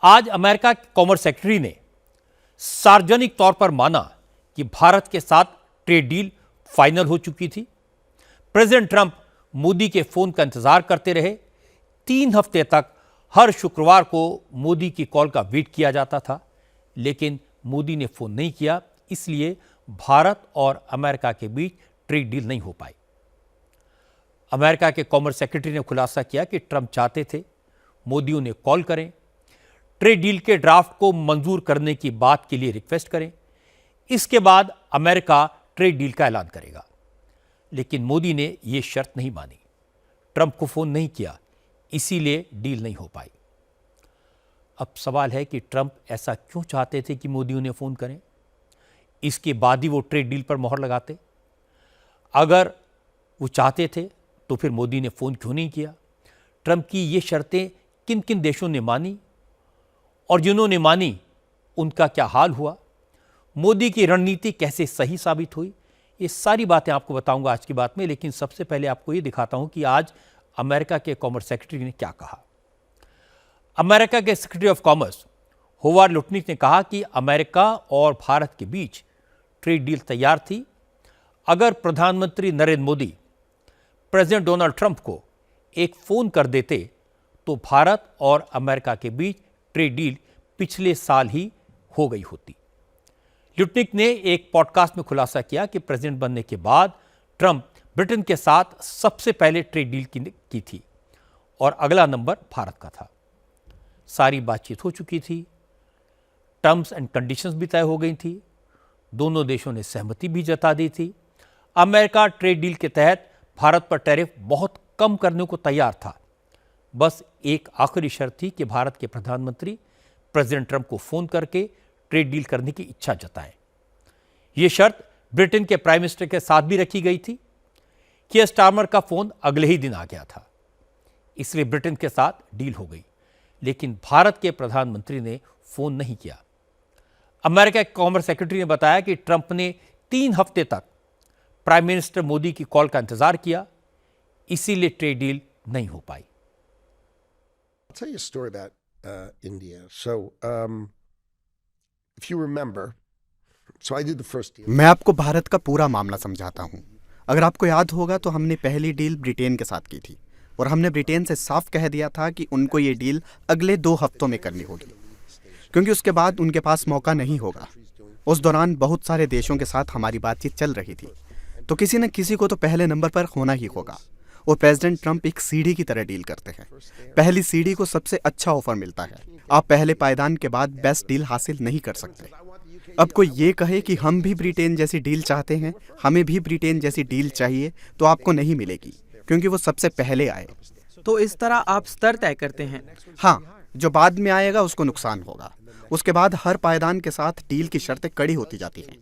आज अमेरिका के commerce secretary ने सार्वजनिक तौर पर माना कि भारत के साथ ट्रेड डील फाइनल हो चुकी थी। प्रेसिडेंट ट्रंप मोदी के फोन का इंतजार करते रहे। 3 हफ्ते तक हर शुक्रवार को मोदी की कॉल का वेट किया जाता था, लेकिन मोदी ने फोन नहीं किया, इसलिए भारत और अमेरिका के बीच ट्रेड डील नहीं हो पाई। अमेरिका के कॉमर्स सेक्रेटरी ने खुलासा किया कि ट्रंप चाहते थे मोदी उन्हें कॉल करें, ट्रेड डील के ड्राफ्ट को मंजूर करने की बात के लिए रिक्वेस्ट करें। इसके बाद अमेरिका ट्रेड डील का ऐलान करेगा, लेकिन मोदी ने यह शर्त नहीं मानी। ट्रंप को फोन नहीं किया, इसीलिए डील नहीं हो पाई। अब सवाल है कि ट्रंप ऐसा क्यों चाहते थे कि मोदी उन्हें फोन करें, इसके बाद ही वो ट्रेड डील पर मोहर लगाते। अगर वो चाहते थे तो फिर मोदी ने फोन क्यों नहीं किया? ट्रंप की ये शर्तें किन किन देशों ने मानी और जिन्होंने मानी उनका क्या हाल हुआ? मोदी की रणनीति कैसे सही साबित हुई? ये सारी बातें आपको बताऊंगा आज की बात में, लेकिन सबसे पहले आपको ये दिखाता हूं कि आज अमेरिका के कॉमर्स सेक्रेटरी ने क्या कहा। अमेरिका के secretary of commerce Howard Lutnick ने कहा कि अमेरिका और भारत के बीच ट्रेड डील तैयार थी। अगर प्रधानमंत्री Narendra Modi president Donald Trump को एक फोन कर देते तो भारत और अमेरिका के बीच ट्रेड डील पिछले साल ही हो गई होती। लुटनिक ने एक पॉडकास्ट में खुलासा किया कि प्रेसिडेंट बनने के बाद ट्रंप ब्रिटेन के साथ सबसे पहले ट्रेड डील की थी और अगला नंबर भारत का था। सारी बातचीत हो चुकी थी, टर्म्स एंड कंडीशंस भी तय हो गई थी, दोनों देशों ने सहमति भी जता दी थी। अमेरिका ट्रेड डील के तहत भारत पर टैरिफ बहुत कम करने को तैयार था। बस एक आखिरी शर्त थी कि भारत के प्रधानमंत्री प्रेसिडेंट ट्रंप को फोन करके ट्रेड डील करने की इच्छा जताएं। यह शर्त ब्रिटेन के प्राइम मिनिस्टर के साथ भी रखी गई थी कि स्टारमर का फोन अगले ही दिन आ गया था, इसलिए ब्रिटेन के साथ डील हो गई, लेकिन भारत के प्रधानमंत्री ने फोन नहीं किया। अमेरिका के कॉमर्स सेक्रेटरी ने बताया कि ट्रंप ने 3 हफ्ते तक प्राइम मिनिस्टर मोदी की कॉल का इंतजार किया, इसीलिए ट्रेड डील नहीं हो पाई। I'll tell you a story about India. So, if you remember, so I did the first deal. मैं आपको भारत का पूरा मामला समझाता हूँ। अगर आपको याद होगा तो हमने पहली डील ब्रिटेन के साथ की थी और हमने ब्रिटेन से साफ कह दिया था कि उनको ये डील अगले 2 हफ्तों में करनी होगी, क्योंकि उसके बाद उनके पास मौका नहीं होगा। उस दौरान बहुत सारे देशों के साथ हमारी बातचीत चल रही थी, तो किसी न किसी को तो पहले नंबर पर होना ही होगा। और प्रेसिडेंट ट्रंप एक सीढ़ी की तरह डील करते हैं। पहली सीढ़ी को सबसे अच्छा ऑफर मिलता है। आप पहले पायदान के बाद बेस्ट डील हासिल नहीं कर सकते। अब कोई ये कहे कि हम भी ब्रिटेन जैसी डील चाहते हैं, हमें भी ब्रिटेन जैसी डील चाहिए, तो आपको नहीं मिलेगी, क्योंकि वो सबसे पहले आए। तो इस तरह आप स्तर तय करते हैं? हाँ, जो बाद में आएगा उसको नुकसान होगा। उसके बाद हर पायदान के साथ डील की शर्तें कड़ी होती जाती हैं,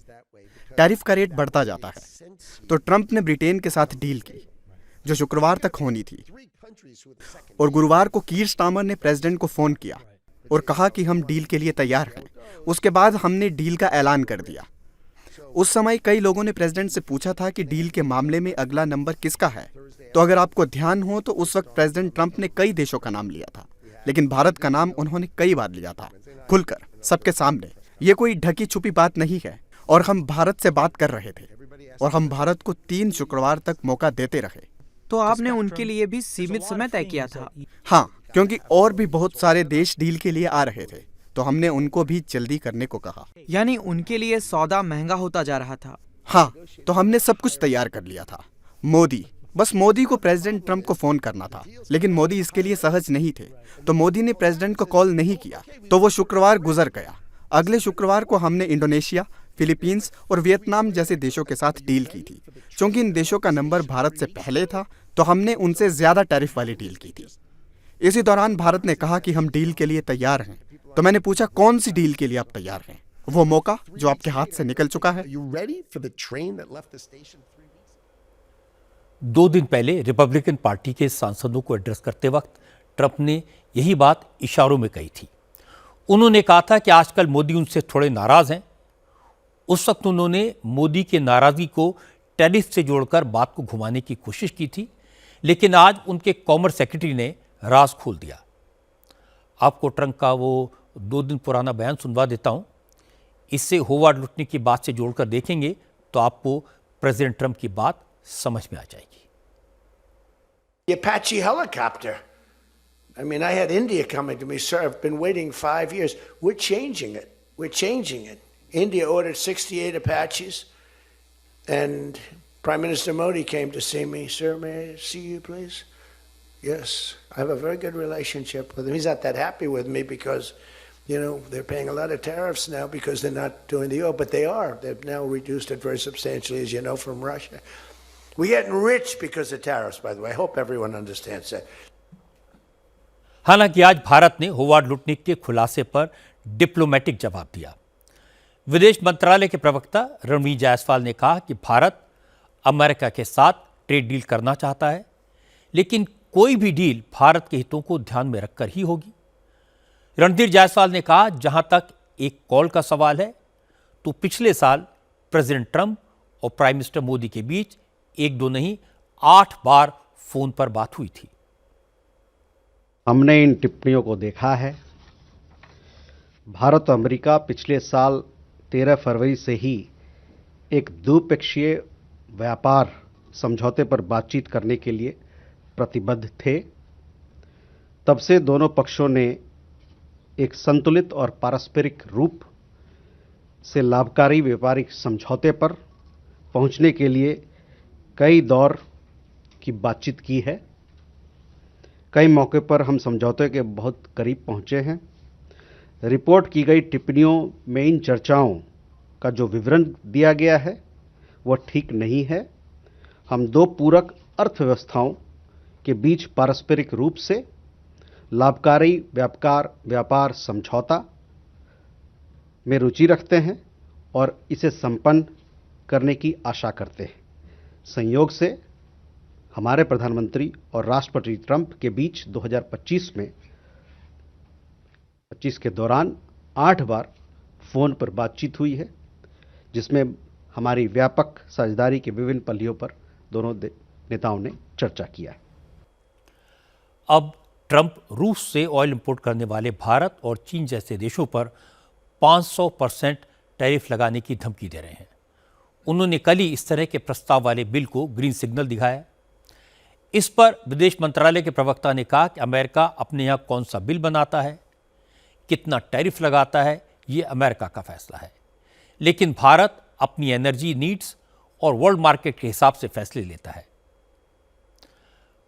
टैरिफ का रेट बढ़ता जाता है। तो ट्रंप ने ब्रिटेन के साथ डील की, जो शुक्रवार तक होनी थी, और गुरुवार को कीर स्टार्मर ने प्रेसिडेंट को फोन किया और कहा कि हम डील के लिए तैयार हैं। उसके बाद हमने डील का ऐलान कर दिया। उस समय कई लोगों ने प्रेसिडेंट से पूछा था कि डील के मामले में अगला नंबर किसका है। तो अगर आपको ध्यान हो तो उस वक्त प्रेसिडेंट ट्रंप ने कई देशों का नाम लिया था, लेकिन भारत का नाम उन्होंने कई बार लिया था, खुलकर, सबके सामने। ये कोई ढकी छुपी बात नहीं है, और हम भारत से बात कर रहे थे, और हम भारत को 3 शुक्रवार तक मौका देते रहे। तो आपने उनके लिए भी सीमित समय तय किया था? हाँ, क्योंकि और भी बहुत सारे देश डील के लिए आ रहे थे, तो हमने उनको भी जल्दी करने को कहा। यानी उनके लिए सौदा महंगा होता जा रहा था? हाँ, तो हमने सब कुछ तैयार कर लिया था। बस मोदी को प्रेसिडेंट ट्रंप को फोन करना था, लेकिन मोदी इसके लिए सहज नहीं थे, तो मोदी ने प्रेसिडेंट को कॉल नहीं किया। तो वो शुक्रवार गुजर गया। अगले शुक्रवार को हमने इंडोनेशिया, फिलीपींस और वियतनाम जैसे देशों के साथ डील की थी। क्योंकि इन देशों का नंबर भारत से पहले था, तो हमने उनसे ज्यादा टैरिफ वाली डील की थी। इसी दौरान भारत ने कहा कि हम डील के लिए तैयार हैं। तो मैंने पूछा, कौन सी डील के लिए आप तैयार हैं? वो मौका जो आपके हाथ से निकल चुका है। 2 दिन पहले रिपब्लिकन पार्टी के सांसदों को एड्रेस करते वक्त ट्रंप ने यही बात इशारों में कही थी। उन्होंने कहा था कि आजकल मोदी उनसे थोड़े नाराज हैं। उस वक्त उन्होंने मोदी की नाराजगी को टैरिफ से जोड़कर बात को घुमाने की कोशिश की थी, लेकिन आज उनके कॉमर्स सेक्रेटरी ने राज खोल दिया। आपको ट्रंप का वो 2 दिन पुराना बयान सुनवा देता हूं। इससे होवार्ड लुटनिक की बात से जोड़कर देखेंगे तो आपको प्रेसिडेंट ट्रंप की बात समझ में आ जाएगी। The Apache helicopter. I mean, I had India coming to me, sir. I've been waiting 5 years. We're changing it. We're changing it. India ordered 68 Apaches, and Prime Minister Modi came to see me. Sir, may I see you, please? Yes. I have a very good relationship with him. He's not that happy with me because, they're paying a lot of tariffs now because they're not doing the oil, but they are. They've now reduced it very substantially, as you know, from Russia. We're getting rich because of tariffs, by the way. I hope everyone understands that. हालांकि आज भारत ने Howard Lutnick के खुलासे पर diplomatic जवाब दिया। विदेश मंत्रालय के प्रवक्ता रणवीर जायसवाल ने कहा कि भारत अमेरिका के साथ ट्रेड डील करना चाहता है, लेकिन कोई भी डील भारत के हितों को ध्यान में रखकर ही होगी। रणधीर जायसवाल ने कहा, जहां तक एक कॉल का सवाल है तो पिछले साल प्रेसिडेंट ट्रंप और प्राइम मिनिस्टर मोदी के बीच 1-2 नहीं 8 बार फोन पर बात हुई थी। हमने इन टिप्पणियों को देखा है। भारत और अमेरिका पिछले साल 13 फरवरी से ही एक द्विपक्षीय व्यापार समझौते पर बातचीत करने के लिए प्रतिबद्ध थे। तब से दोनों पक्षों ने एक संतुलित और पारस्परिक रूप से लाभकारी व्यापारिक समझौते पर पहुंचने के लिए कई दौर की बातचीत की है। कई मौके पर हम समझौते के बहुत करीब पहुंचे हैं। रिपोर्ट की गई टिप्पणियों में इन चर्चाओं का जो विवरण दिया गया है वह ठीक नहीं है। हम 2 पूरक अर्थव्यवस्थाओं के बीच पारस्परिक रूप से लाभकारी व्यापार समझौता में रुचि रखते हैं और इसे संपन्न करने की आशा करते हैं। संयोग से हमारे प्रधानमंत्री और राष्ट्रपति ट्रंप के बीच 2025 के दौरान 8 बार फोन पर बातचीत हुई है, जिसमें हमारी व्यापक साझेदारी के विभिन्न पहलुओं पर दोनों नेताओं ने चर्चा किया है। अब ट्रंप रूस से ऑयल इंपोर्ट करने वाले भारत और चीन जैसे देशों पर 500% टैरिफ लगाने की धमकी दे रहे हैं। उन्होंने कल ही इस तरह के प्रस्ताव वाले बिल को ग्रीन सिग्नल दिखाया। इस पर विदेश मंत्रालय के प्रवक्ता ने कहा कि अमेरिका अपने यहाँ कौन सा बिल बनाता है, कितना टैरिफ लगाता है, ये अमेरिका का फैसला है, लेकिन भारत अपनी एनर्जी नीड्स और वर्ल्ड मार्केट के हिसाब से फैसले लेता है।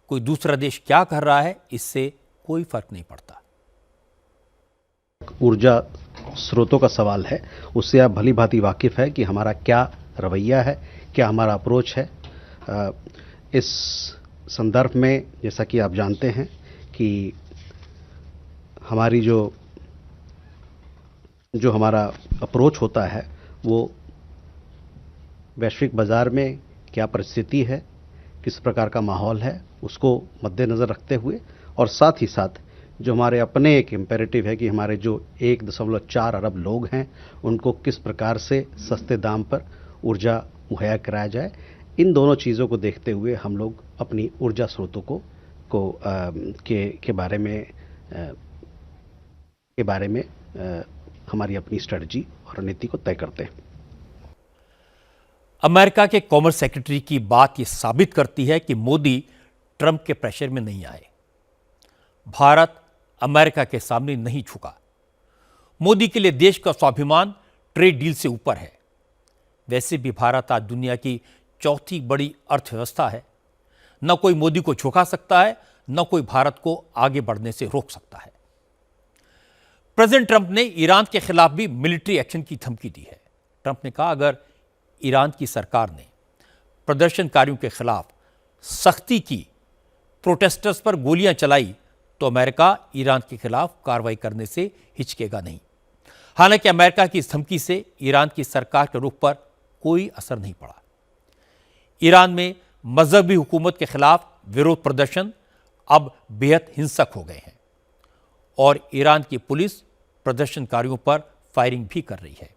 कोई दूसरा देश क्या कर रहा है, इससे कोई फर्क नहीं पड़ता। ऊर्जा स्रोतों का सवाल है, उससे आप भली भांति वाकिफ है कि हमारा क्या रवैया है, क्या हमारा अप्रोच है। इस संदर्भ में जैसा कि आप जानते हैं कि हमारी जो हमारा अप्रोच होता है वो वैश्विक बाज़ार में क्या परिस्थिति है, किस प्रकार का माहौल है, उसको मद्देनज़र रखते हुए, और साथ ही साथ जो हमारे अपने एक इम्पेरेटिव है कि हमारे जो 1.4 अरब लोग हैं उनको किस प्रकार से सस्ते दाम पर ऊर्जा मुहैया कराया जाए। इन दोनों चीज़ों को देखते हुए हम लोग अपनी ऊर्जा स्रोतों के बारे में हमारी अपनी स्ट्रेटजी और रणनीति को तय करते हैं। अमेरिका के कॉमर्स सेक्रेटरी की बात यह साबित करती है कि मोदी ट्रंप के प्रेशर में नहीं आए। भारत अमेरिका के सामने नहीं झुका। मोदी के लिए देश का स्वाभिमान ट्रेड डील से ऊपर है। वैसे भी भारत आज दुनिया की 4थी बड़ी अर्थव्यवस्था है। न कोई मोदी को झुका सकता है, न कोई भारत को आगे बढ़ने से रोक सकता है। प्रेसिडेंट ट्रंप ने ईरान के खिलाफ भी मिलिट्री एक्शन की धमकी दी है। ट्रंप ने कहा, अगर ईरान की सरकार ने प्रदर्शनकारियों के खिलाफ सख्ती की, प्रोटेस्टर्स पर गोलियां चलाई, तो अमेरिका ईरान के खिलाफ कार्रवाई करने से हिचकेगा नहीं। हालांकि अमेरिका की इस धमकी से ईरान की सरकार के रुख पर कोई असर नहीं पड़ा। ईरान में मजहबी हुकूमत के खिलाफ विरोध प्रदर्शन अब बेहद हिंसक हो गए हैं और ईरान की पुलिस प्रदर्शनकारियों पर फायरिंग भी कर रही है।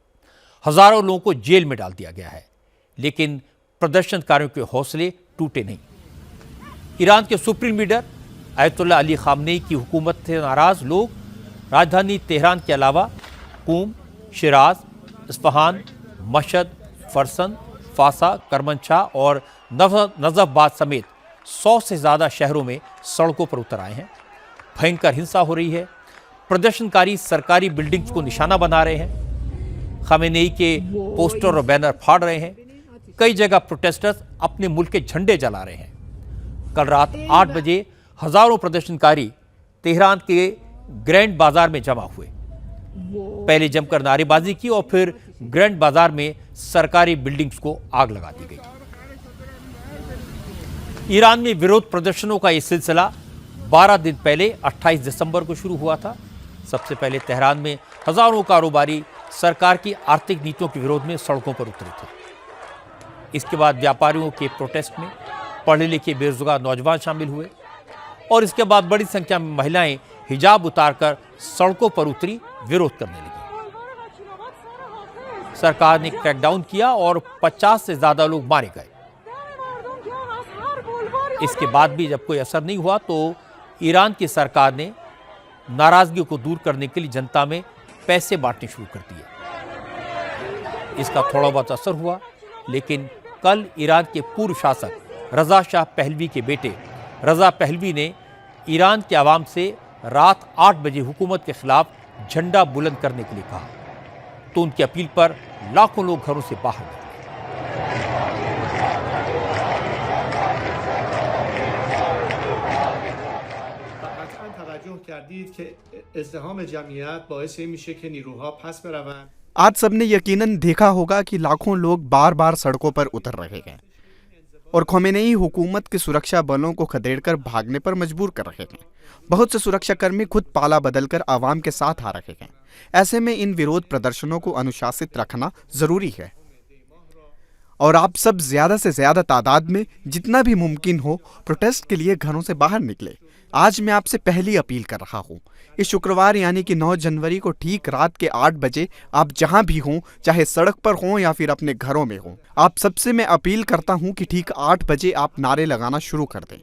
हजारों लोगों को जेल में डाल दिया गया है, लेकिन प्रदर्शनकारियों के हौसले टूटे नहीं। ईरान के supreme leader Ayatollah Ali Khamenei की हुकूमत से नाराज लोग राजधानी तेहरान के अलावा कूम, Siraj, Isfahan, Mashhad, farsan, fossa, करमनशाह और नजफबाद समेत 100 से ज़्यादा शहरों में सड़कों पर उतर आए हैं। भयंकर हिंसा हो रही है। प्रदर्शनकारी सरकारी बिल्डिंग्स को निशाना बना रहे हैं। खामेनेई के पोस्टर और बैनर फाड़ रहे हैं। कई जगह प्रोटेस्टर्स अपने मुल्क के झंडे जला रहे हैं। कल रात 8 बजे हजारों प्रदर्शनकारी तेहरान के ग्रैंड बाजार में जमा हुए। पहले जमकर नारेबाजी की और फिर ग्रैंड बाजार में सरकारी बिल्डिंग्स को आग लगा दी गई। ईरान में विरोध प्रदर्शनों का यह सिलसिला 12 दिन पहले 28 दिसंबर को शुरू हुआ था। सबसे पहले तेहरान में हजारों कारोबारी सरकार की आर्थिक नीतियों के विरोध में सड़कों पर उतरे थे। इसके बाद व्यापारियों के प्रोटेस्ट में पढ़े लिखे बेरोजगार नौजवान शामिल हुए और इसके बाद बड़ी संख्या में महिलाएं हिजाब उतारकर सड़कों पर उतरी, विरोध करने लगी। सरकार ने क्रैकडाउन किया और 50 से ज्यादा लोग मारे गए। इसके बाद भी जब कोई असर नहीं हुआ तो ईरान की सरकार ने नाराजगी को दूर करने के लिए जनता में पैसे बांटने शुरू कर दिए। इसका थोड़ा बहुत असर हुआ, लेकिन कल ईरान के पूर्व शासक रजा शाह पहलवी के बेटे रजा पहलवी ने ईरान के आवाम से रात 8 बजे हुकूमत के खिलाफ झंडा बुलंद करने के लिए कहा, तो उनकी अपील पर लाखों लोग घरों से बाहर निकले। आज सबने यकीनन देखा होगा कि लाखों लोग बार बार सड़कों पर उतर रहे हैं और खोमेनेई हुकूमत के सुरक्षा बलों को खदेड़कर भागने पर मजबूर कर रहे हैं। बहुत से सुरक्षाकर्मी खुद पाला बदलकर आवाम के साथ आ रहे हैं। ऐसे में इन विरोध प्रदर्शनों को अनुशासित रखना जरूरी है और आप सब ज्यादा से ज्यादा तादाद में जितना भी मुमकिन हो प्रोटेस्ट के लिए घरों से बाहर निकले। आज मैं आपसे पहली अपील कर रहा हूं। इस शुक्रवार यानी कि 9 जनवरी को ठीक रात के 8 बजे आप जहां भी हों, चाहे सड़क पर हों या फिर अपने घरों में हों, आप सबसे मैं अपील करता हूं कि ठीक 8 बजे आप नारे लगाना शुरू कर दें।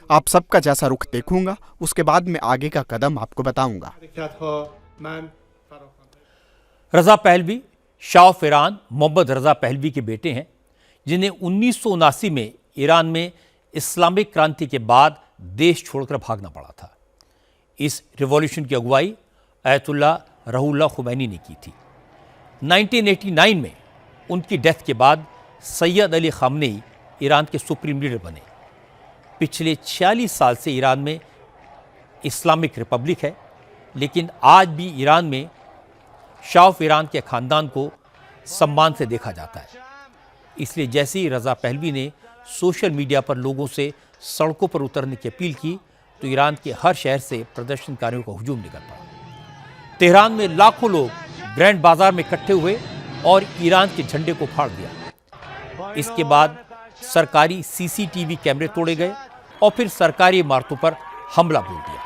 आप सबका जैसा रुख देखूंगा, उसके बाद मैं आगे का कदम आपको बताऊंगा। Reza Pahlavi Shah Iran Mohammad Reza Pahlavi के बेटे हैं, जिन्हें 1979 में ईरान में इस्लामिक क्रांति के बाद देश छोड़कर भागना पड़ा था। इस रिवॉल्यूशन की अगुवाई अयतुल्लाह रुहुल्लाह खुमैनी ने की थी। 1989 में उनकी डेथ के बाद सैयद अली खामनेई ईरान के सुप्रीम लीडर बने। पिछले 46 साल से ईरान में इस्लामिक रिपब्लिक है, लेकिन आज भी ईरान में शाह ईरान के ख़ानदान को सम्मान से देखा जाता है। इसलिए जैसे ही रजा पहलवी ने सोशल मीडिया पर लोगों से सड़कों पर उतरने की अपील की, तो ईरान के हर शहर से प्रदर्शनकारियों का हुजूम निकल पड़ा। तेहरान में लाखों लोग ग्रैंड बाजार में इकट्ठे हुए और ईरान के झंडे को फाड़ दिया। इसके बाद सरकारी सीसीटीवी कैमरे तोड़े गए और फिर सरकारी इमारतों पर हमला बोल दिया।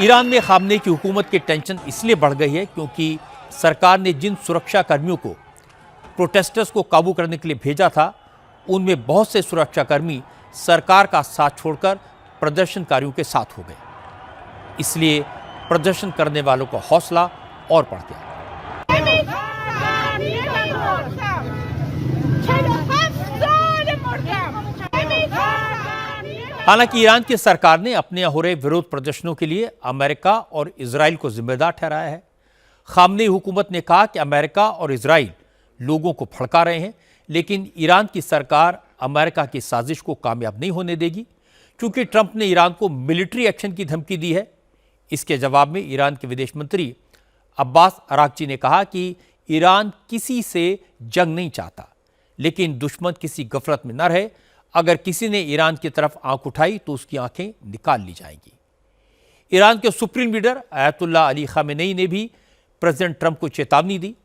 ईरान में खामनेई की हुकूमत की टेंशन इसलिए बढ़ गई है क्योंकि सरकार ने जिन सुरक्षा कर्मियों को प्रोटेस्टर्स को काबू करने के लिए भेजा था, उनमें बहुत से सुरक्षाकर्मी सरकार का साथ छोड़कर प्रदर्शनकारियों के साथ हो गए। इसलिए प्रदर्शन करने वालों का हौसला और बढ़ गया। हालांकि ईरान की सरकार ने अपने यहाँ हो रहे विरोध प्रदर्शनों के लिए अमेरिका और इजराइल को जिम्मेदार ठहराया है। खामनेई हुकूमत ने कहा कि अमेरिका और इजराइल लोगों को भड़का रहे हैं, लेकिन ईरान की सरकार अमेरिका की साजिश को कामयाब नहीं होने देगी, क्योंकि ट्रंप ने ईरान को मिलिट्री एक्शन की धमकी दी है। इसके जवाब में ईरान के विदेश मंत्री अब्बास अरागची ने कहा कि ईरान किसी से जंग नहीं चाहता, लेकिन दुश्मन किसी गफलत में न रहे। अगर किसी ने ईरान की तरफ आंख उठाई तो उसकी आंखें निकाल ली जाएंगी। ईरान के supreme leader Ayatollah Ali Khamenei ने भी प्रेसिडेंट ट्रंप को चेतावनी दी।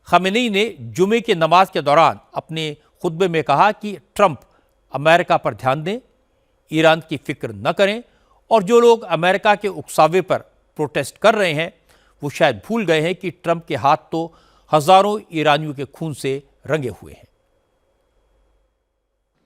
खामेनेई ने जुमे की नमाज के दौरान अपने खुतबे में कहा कि ट्रंप अमेरिका पर ध्यान दें, ईरान की फिक्र न करें, और जो लोग अमेरिका के उकसावे पर प्रोटेस्ट कर रहे हैं वो शायद भूल गए हैं कि ट्रंप के हाथ तो हजारों ईरानियों के खून से रंगे हुए हैं।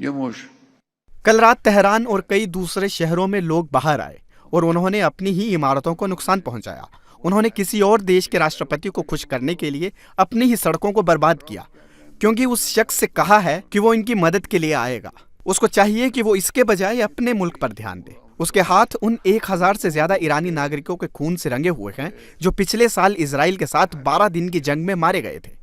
Yumush. कल रात तेहरान और कई दूसरे शहरों में लोग बाहर आए और उन्होंने अपनी ही इमारतों को नुकसान पहुंचाया। उन्होंने किसी और देश के राष्ट्रपति को खुश करने के लिए अपनी ही सड़कों को बर्बाद किया, क्योंकि उस शख्स से कहा है कि वो इनकी मदद के लिए आएगा। उसको चाहिए कि वो इसके बजाय अपने मुल्क पर ध्यान दे। उसके हाथ उन 1000 से ज्यादा ईरानी नागरिकों के खून से रंगे हुए हैं जो पिछले साल इजराइल के साथ 12 दिन की जंग में मारे गए थे।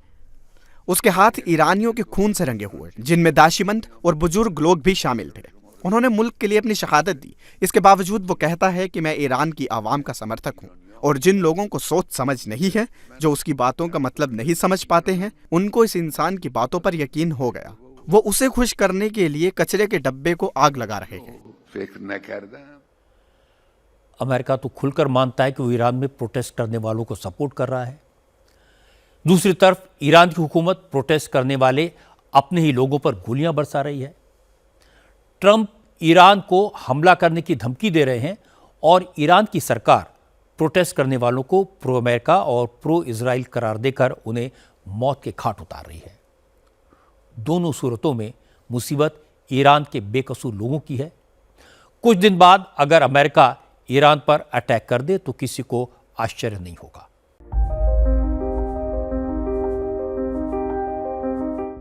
उसके हाथ ईरानियों के खून से रंगे हुए, जिनमें दाशिमंद और बुजुर्ग लोग भी शामिल थे। उन्होंने मुल्क के लिए अपनी शहादत दी। इसके बावजूद वो कहता है कि मैं ईरान की आवाम का समर्थक हूँ, और जिन लोगों को सोच समझ नहीं है, जो उसकी बातों का मतलब नहीं समझ पाते हैं, उनको इस इंसान की बातों पर यकीन हो गया। वो उसे खुश करने के लिए कचरे के डब्बे को आग लगा रहे हैं। Fikr nekardem. अमेरिका तो खुलकर मानता है कि वो ईरान में प्रोटेस्ट करने वालों को सपोर्ट कर रहा है। दूसरी तरफ ईरान की हुकूमत प्रोटेस्ट करने वाले अपने ही लोगों पर गोलियां बरसा रही है। ट्रंप ईरान को हमला करने की धमकी दे रहे हैं और ईरान की सरकार प्रोटेस्ट करने वालों को प्रो अमेरिका और प्रो इजराइल करार देकर उन्हें मौत के घाट उतार रही है। दोनों सूरतों में मुसीबत ईरान के बेकसूर लोगों की है। कुछ दिन बाद अगर अमेरिका ईरान पर अटैक कर दे तो किसी को आश्चर्य नहीं होगा।